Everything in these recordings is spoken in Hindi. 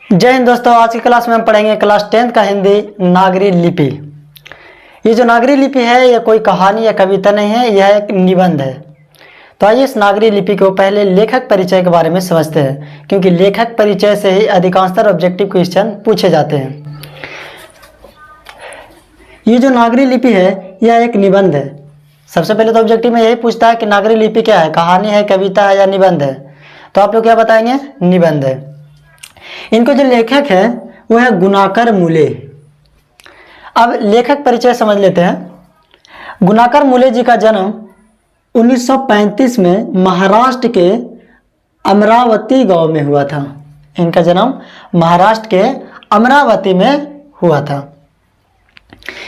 जय हिंद दोस्तों, आज की क्लास में हम पढ़ेंगे क्लास 10th का हिंदी नागरी लिपि। ये जो नागरी लिपि है यह कोई कहानी या कविता नहीं है, यह एक निबंध है। तो आइए इस नागरी लिपि को पहले लेखक परिचय के बारे में समझते हैं, क्योंकि लेखक परिचय से ही अधिकांशतः ऑब्जेक्टिव क्वेश्चन पूछे जाते हैं। ये जो नागरी लिपि है यह एक निबंध है। सबसे पहले तो ऑब्जेक्टिव में यही पूछता है कि नागरी लिपि क्या है, कहानी है, कविता है या निबंध है। तो आप लोग क्या बताएंगे? निबंध है। इनको जो लेखक है वो है गुणाकर मूले। अब लेखक परिचय समझ लेते हैं। गुणाकर मूले जी का जन्म 1935 में महाराष्ट्र के अमरावती गांव में हुआ था। इनका जन्म महाराष्ट्र के अमरावती में हुआ था।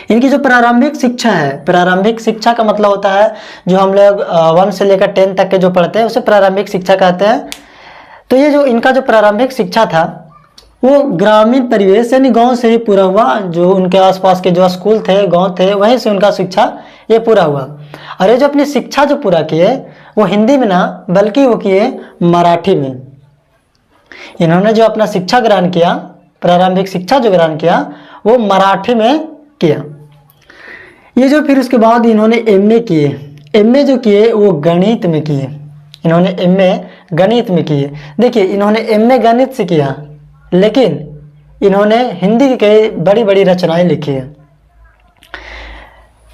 इनकी जो प्रारंभिक शिक्षा है, प्रारंभिक शिक्षा का मतलब होता है जो हम लोग 1 से लेकर 10 तक के जो पढ़ते हैं उसे प्रारंभिक शिक्षा कहते हैं। तो ये जो इनका जो प्रारंभिक शिक्षा था वो ग्रामीण परिवेश यानी गांव से ही पूरा हुआ। जो उनके आसपास के जो स्कूल थे, गांव थे, वहीं से उनका शिक्षा ये पूरा हुआ। और ये जो अपनी शिक्षा जो पूरा किए वो हिंदी में ना बल्कि वो किए मराठी में। इन्होंने जो अपना शिक्षा ग्रहण किया, प्रारंभिक शिक्षा जो ग्रहण किया वो मराठी में किया। ये जो फिर उसके बाद इन्होंने एमए किए। एमए जो किए वो गणित में किए। इन्होंने एमए गणित में किए। देखिए, इन्होंने एमए गणित से किया, लेकिन इन्होंने हिंदी की बड़ी बड़ी रचनाएं लिखी है।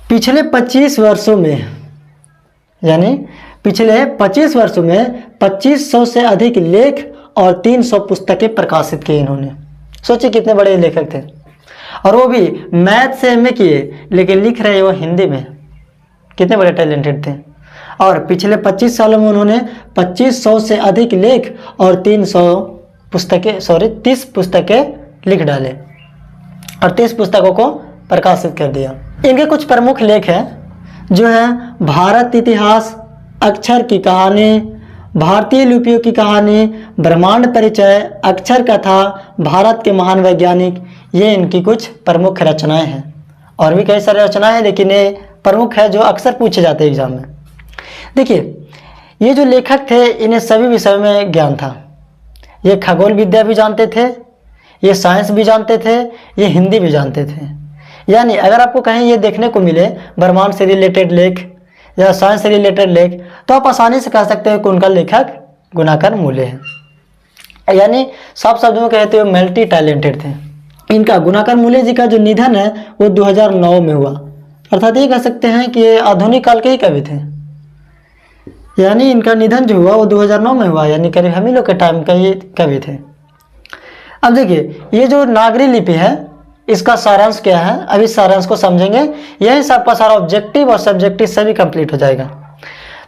पिछले 25 वर्षों में, यानी पिछले 25 वर्षों में 2500 से अधिक लेख और 300 पुस्तकें प्रकाशित की इन्होंने। सोचिए कितने बड़े लेखक थे, और वो भी मैथ से एमए किए लेकिन लिख रहे वो हिंदी में। कितने बड़े टैलेंटेड थे। और पिछले 25 सालों में उन्होंने 2500 से अधिक लेख और 30 पुस्तकें लिख डाले और 30 पुस्तकों को प्रकाशित कर दिया। इनके कुछ प्रमुख लेख हैं जो है भारत इतिहास, अक्षर की कहानी, भारतीय लिपियों की कहानी, ब्रह्मांड परिचय, अक्षर कथा, भारत के महान वैज्ञानिक। ये इनकी कुछ प्रमुख रचनाएं हैं। और भी कई सारी रचनाएं हैं, लेकिन ये प्रमुख है जो अक्सर पूछे जाते हैं एग्जाम में। देखिए, ये जो लेखक थे इन्हें सभी विषयों में ज्ञान था। ये खगोल विद्या भी जानते थे, ये साइंस भी जानते थे, ये हिंदी भी जानते थे। यानी अगर आपको कहीं ये देखने को मिले ब्रह्मांड से रिलेटेड लेख या साइंस से रिलेटेड लेख, तो आप आसानी से कह सकते हैं कि उनका लेखक गुणाकर मूले है। यानी साफ शब्दों में कहते हुए मल्टी टैलेंटेड थे। इनका गुणाकर मूले जी का जो निधन है वो 2009 में हुआ। अर्थात ये कह सकते हैं कि ये आधुनिक काल के ही कवि थे। यानी इनका निधन जो हुआ वो 2009 में हुआ, यानी करीब हम ही लोग के टाइम का ये कवि थे। अब देखिए, ये जो नागरी लिपि है इसका सारांश क्या है, अभी सारांश को समझेंगे। यही से आपका सारा ऑब्जेक्टिव और सब्जेक्टिव सभी कंप्लीट हो जाएगा।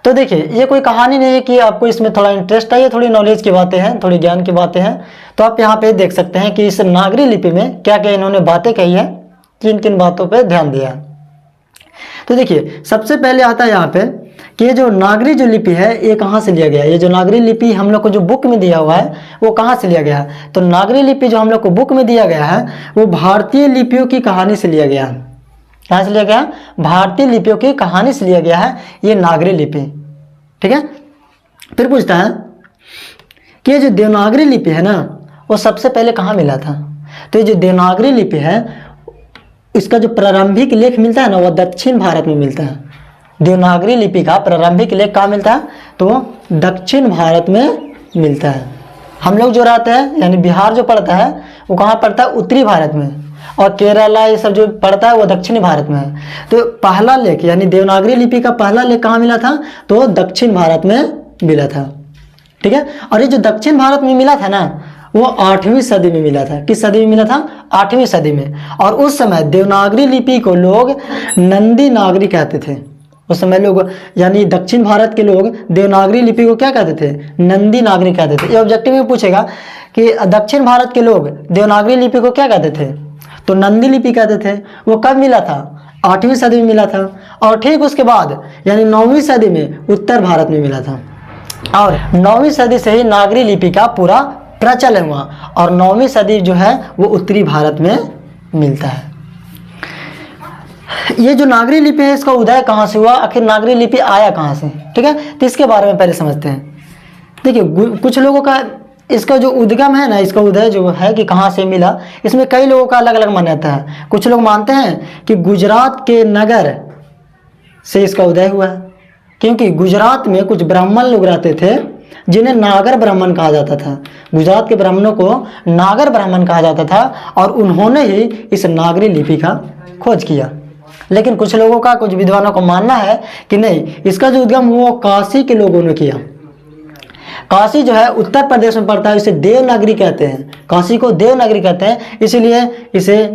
तो देखिए, ये कोई कहानी नहीं है कि आपको इसमें थोड़ा इंटरेस्ट है, ये थोड़ी नॉलेज की बातें हैं, थोड़ी ज्ञान की बातें हैं। तो आप यहाँ पे देख सकते हैं कि इस नागरी लिपि में क्या क्या इन्होंने बातें कही है, किन किन बातों पर ध्यान दिया है। तो देखिए, सबसे पहले आता है यहाँ पे कि ये जो नागरी जो लिपि है ये कहाँ से लिया गया है। ये जो नागरी लिपि हम लोग को जो बुक में दिया हुआ है वो कहाँ से लिया गया है। तो नागरी लिपि जो हम लोग को बुक में दिया गया है वो भारतीय लिपियों की कहानी से लिया गया है। कहाँ से लिया गया? भारतीय लिपियों की कहानी से लिया गया है ये नागरी लिपि। ठीक है। फिर पूछता है कि ये जो देवनागरी लिपि है ना वो सबसे पहले कहाँ मिला था। तो ये जो देवनागरी लिपि है इसका जो प्रारंभिक लेख मिलता है ना वो दक्षिण भारत में मिलता है। देवनागरी लिपि का प्रारंभिक लेख कहाँ मिलता है? तो दक्षिण भारत में मिलता है। हम लोग जो रहते हैं यानी बिहार जो पड़ता है वो कहाँ पड़ता है? उत्तरी भारत में। और केरला ये सब जो पड़ता है वो दक्षिणी भारत में है। तो पहला लेख यानी देवनागरी लिपि का पहला लेख कहाँ मिला था? तो दक्षिण भारत में मिला था। ठीक है। और ये जो दक्षिण भारत में मिला था ना वो 8वीं सदी में मिला था। किस सदी में मिला था? 8वीं सदी में। और उस समय देवनागरी लिपि को लोग नंदी नागरी कहते थे। उस समय लोग यानी दक्षिण भारत के लोग देवनागरी लिपि को क्या कहते थे? नंदी नागरी कहते थे। ये ऑब्जेक्टिव में पूछेगा कि दक्षिण भारत के लोग देवनागरी लिपि को क्या कहते थे? तो नंदी लिपि कहते थे। वो कब मिला था? 8वीं सदी में मिला था। और ठीक उसके बाद यानी 9वीं सदी में उत्तर भारत में मिला था। और 9वीं सदी से ही नागरी लिपि का पूरा प्रचलन हुआ। और 9वीं सदी जो है वो उत्तरी भारत में मिलता है। ये जो नागरी लिपि है इसका उदय कहाँ से हुआ, आखिर नागरी लिपि आया कहाँ से? ठीक है। तो इसके बारे में पहले समझते हैं। देखिए, कुछ लोगों का इसका जो उद्गम है ना, इसका उदय जो है कि कहाँ से मिला, इसमें कई लोगों का अलग अलग मान्यता है। कुछ लोग मानते हैं कि गुजरात के नगर से इसका उदय हुआ है, क्योंकि गुजरात में कुछ ब्राह्मण लोग रहते थे जिन्हें नागर ब्राह्मण कहा जाता था। गुजरात के ब्राह्मणों को नागर ब्राह्मण कहा जाता था और उन्होंने ही इस नागरी लिपि का खोज किया। लेकिन कुछ लोगों का, कुछ विद्वानों का मानना है कि नहीं, इसका जो उद्गम वो काशी के लोगों ने किया। काशी जो है उत्तर प्रदेश में पड़ता है, इसे देवनागरी कहते हैं। काशी को देवनागरी कहते हैं, इसीलिए इसे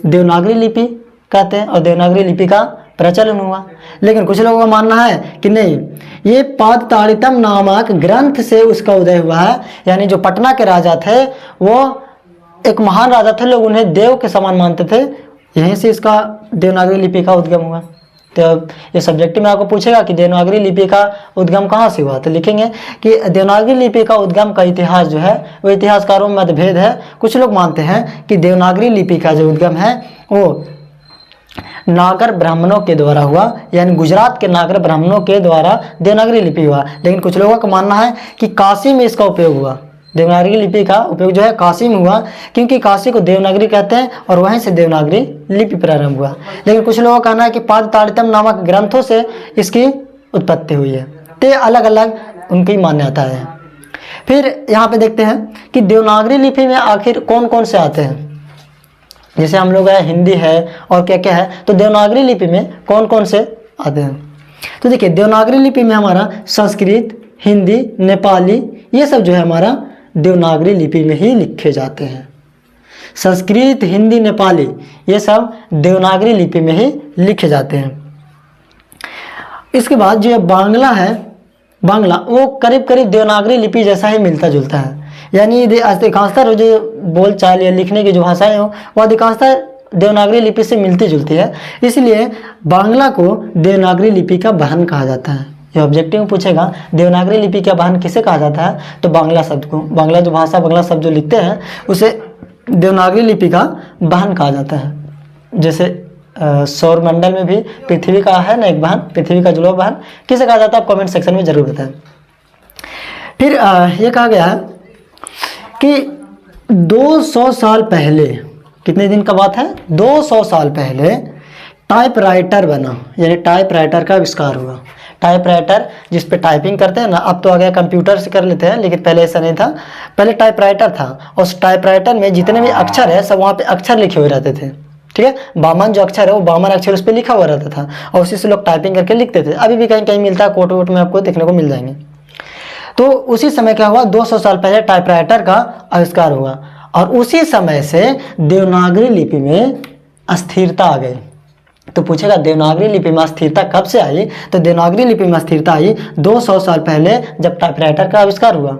देवनागरी लिपि कहते हैं और देवनागरी लिपि का प्रचलन हुआ। लेकिन कुछ लोगों का मानना है कि नहीं, ये पादताड़ितम नामक ग्रंथ से उसका उदय हुआ है। यानी जो पटना के राजा थे वो एक महान राजा थे, लोग उन्हें देव के समान मानते थे, यहीं से इसका देवनागरी लिपि का उद्गम हुआ। तो ये सब्जेक्ट में आपको पूछेगा कि देवनागरी लिपि का उद्गम कहाँ से हुआ, तो लिखेंगे कि देवनागरी लिपि का उद्गम का इतिहास जो है वो इतिहासकारों में मतभेद है। कुछ लोग मानते हैं कि देवनागरी लिपि का जो उद्गम है वो नागर ब्राह्मणों के द्वारा हुआ, यानी गुजरात के नागर ब्राह्मणों के द्वारा देवनागरी लिपि हुआ। लेकिन कुछ लोगों का मानना है कि काशी में इसका उपयोग हुआ। देवनागरी लिपि का उपयोग जो है काशी में हुआ, क्योंकि काशी को देवनागरी कहते हैं और वहीं से देवनागरी लिपि प्रारंभ हुआ। लेकिन कुछ लोगों का कहना है कि पादताड़ितम नामक ग्रंथों से इसकी उत्पत्ति हुई है। तो अलग अलग उनकी मान्यता है। फिर यहाँ पे देखते हैं कि देवनागरी लिपि में आखिर कौन कौन से आते हैं। जैसे हम लोग है हिंदी है और क्या क्या है, तो देवनागरी लिपि में कौन कौन से आते हैं। तो देखिए देवनागरी लिपि में हमारा संस्कृत, हिंदी, नेपाली, ये सब जो है हमारा देवनागरी लिपि में ही लिखे जाते हैं। संस्कृत, हिंदी, नेपाली ये सब देवनागरी लिपि में ही लिखे जाते हैं। इसके बाद जो बांग्ला है, बांग्ला वो करीब करीब देवनागरी लिपि जैसा ही मिलता जुलता है। यानी अधिकांशतः जो बोल चाल या लिखने की जो भाषाएं हो वो अधिकांशतः देवनागरी लिपि से मिलती जुलती है। इसलिए बांग्ला को देवनागरी लिपि का वाहन कहा जाता है। ये ऑब्जेक्टिव में पूछेगा देवनागरी लिपि का वाहन किसे कहा जाता है, तो बांग्ला शब्द को, बांग्ला जो भाषा, बांग्ला शब्द जो लिखते हैं उसे देवनागरी लिपि का वाहन कहा जाता है। जैसे सौर मंडल में भी पृथ्वी का है ना एक वाहन, पृथ्वी का जुड़वा वाहन किसे कहा जाता है, आप कमेंट सेक्शन में जरूर बताएं। फिर ये कहा गया है कि 200 साल पहले, कितने दिन का बात है, 200 साल पहले टाइपराइटर बना, यानी टाइपराइटर का आविष्कार हुआ। टाइपराइटर जिस पे टाइपिंग करते हैं ना, अब तो आ गया कंप्यूटर से कर लेते हैं, लेकिन पहले ऐसा नहीं था। पहले टाइपराइटर था और उस टाइपराइटर में जितने भी अक्षर है सब वहाँ पे अक्षर लिखे हुए रहते थे। ठीक है, बामन जो अक्षर है वो बामन अक्षर उस पर लिखा हुआ रहता था और उसी से लोग टाइपिंग करके लिखते थे। अभी भी कहीं कहीं मिलता है, कोट वोट में आपको देखने को मिल जाएंगे। तो उसी समय क्या हुआ, 200 साल पहले टाइपराइटर का आविष्कार हुआ और उसी समय से देवनागरी लिपि में अस्थिरता आ गई। तो पूछेगा देवनागरी लिपि में स्थिरता कब से आई, तो देवनागरी लिपि में स्थिरता आई 200 साल पहले जब टाइपराइटर का आविष्कार हुआ।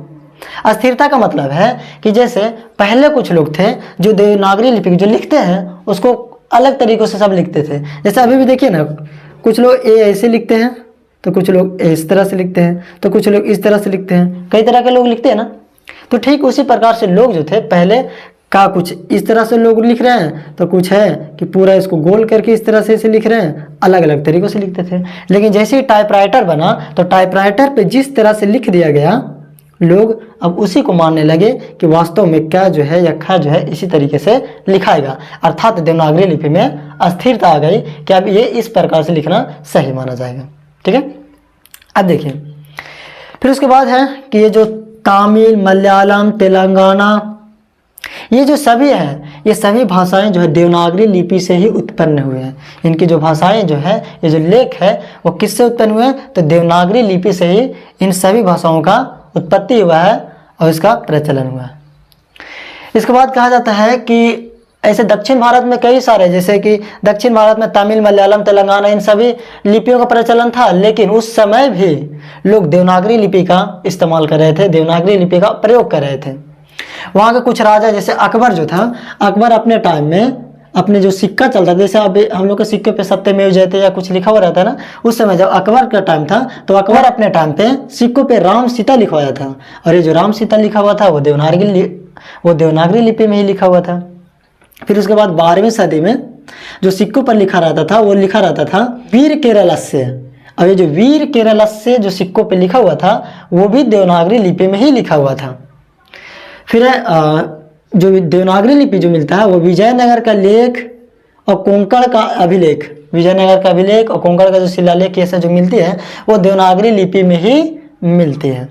अस्थिरता का मतलब है कि जैसे पहले कुछ लोग थे जो देवनागरी लिपि जो लिखते हैं उसको अलग तरीकों से सब लिखते थे। जैसे अभी भी देखिए ना, कुछ लोग ए ऐसे लिखते हैं, तो कुछ लोग इस तरह से लिखते हैं, तो कुछ लोग इस तरह से लिखते हैं, कई तरह के लोग लिखते हैं ना। तो ठीक उसी प्रकार से लोग जो थे पहले का कुछ इस तरह से लोग लिख रहे हैं, तो कुछ है कि पूरा इसको गोल करके इस तरह से इसे लिख रहे हैं, अलग अलग तरीकों से लिखते थे। लेकिन जैसे ही टाइपराइटर बना तो टाइपराइटर पे जिस तरह से लिख दिया गया, लोग अब उसी को मानने लगे कि वास्तव में क्या जो है या खा जो है इसी तरीके से लिखाएगा। अर्थात देवनागरी लिपि में अस्थिरता आ गई कि अब ये इस प्रकार से लिखना सही माना जाएगा। ठीक है, अब देखिए फिर उसके बाद है कि ये जो तमिल, मलयालम, तेलंगाना, ये जो सभी हैं, ये सभी भाषाएं जो है देवनागरी लिपि से ही उत्पन्न हुए हैं। इनकी जो भाषाएं जो है, ये जो लेख है वो किससे उत्पन्न हुए हैं, तो देवनागरी लिपि से ही इन सभी भाषाओं का उत्पत्ति हुआ है और इसका प्रचलन हुआ है। इसके बाद कहा जाता है कि ऐसे दक्षिण भारत में कई सारे, जैसे कि दक्षिण भारत में तमिल, मलयालम, तेलंगाना इन सभी लिपियों का प्रचलन था, लेकिन उस समय भी लोग देवनागरी लिपि का इस्तेमाल कर रहे थे, देवनागरी लिपि का प्रयोग कर रहे थे। वहाँ के कुछ राजा, जैसे अकबर जो था, अकबर अपने टाइम में अपने जो सिक्का चलता था, जैसे अभी हम लोग के सिक्के पे सत्यमेव जयते या कुछ लिखा हुआ रहता है ना, उस समय जब अकबर का टाइम था तो अकबर अपने टाइम पे सिक्कों पे राम सीता लिखवाया था और ये जो राम सीता लिखा हुआ था वो देवनागरी लिपि में ही लिखा हुआ था। फिर उसके बाद 12वीं सदी में जो सिक्कों पर लिखा रहता था वो लिखा रहता था वीर केरलस्य। और ये जो वीर केरलस्य जो सिक्कों पे लिखा हुआ था वो भी देवनागरी लिपि में ही लिखा हुआ था। फिर जो देवनागरी लिपि जो मिलता है वो विजयनगर का लेख और कोंकण का अभिलेख, विजयनगर का अभिलेख और कोंकण का जो शिलालेख ये सब जो मिलती है वो देवनागरी लिपि में ही मिलती है।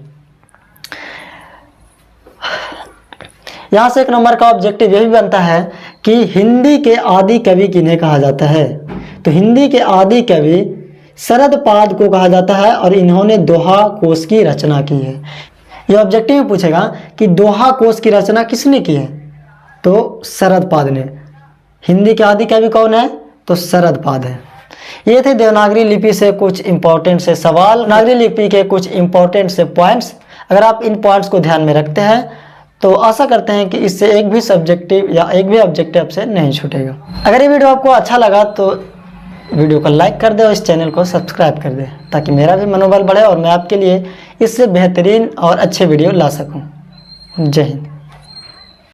यहाँ से 1 नंबर का ऑब्जेक्टिव यह भी बनता है कि हिंदी के आदि कवि किन्हें कहा जाता है। तो हिंदी के आदि कवि शरदपाद को कहा जाता है और इन्होंने दोहा कोश की रचना की है। यह ऑब्जेक्टिव में पूछेगा कि दोहा कोश की रचना किसने की है, तो शरदपाद ने। हिंदी के आदि कवि कौन है, तो शरदपाद है। ये थे देवनागरी लिपि से कुछ इंपॉर्टेंट से सवाल, देवनागरी लिपि के कुछ इंपॉर्टेंट से पॉइंट्स। अगर आप इन पॉइंट्स को ध्यान में रखते हैं तो आशा करते हैं कि इससे एक भी सब्जेक्टिव या एक भी ऑब्जेक्टिव आपसे नहीं छूटेगा। अगर ये वीडियो आपको अच्छा लगा तो वीडियो को लाइक कर दे और इस चैनल को सब्सक्राइब कर दे, ताकि मेरा भी मनोबल बढ़े और मैं आपके लिए इससे बेहतरीन और अच्छे वीडियो ला सकूं। जय हिंद।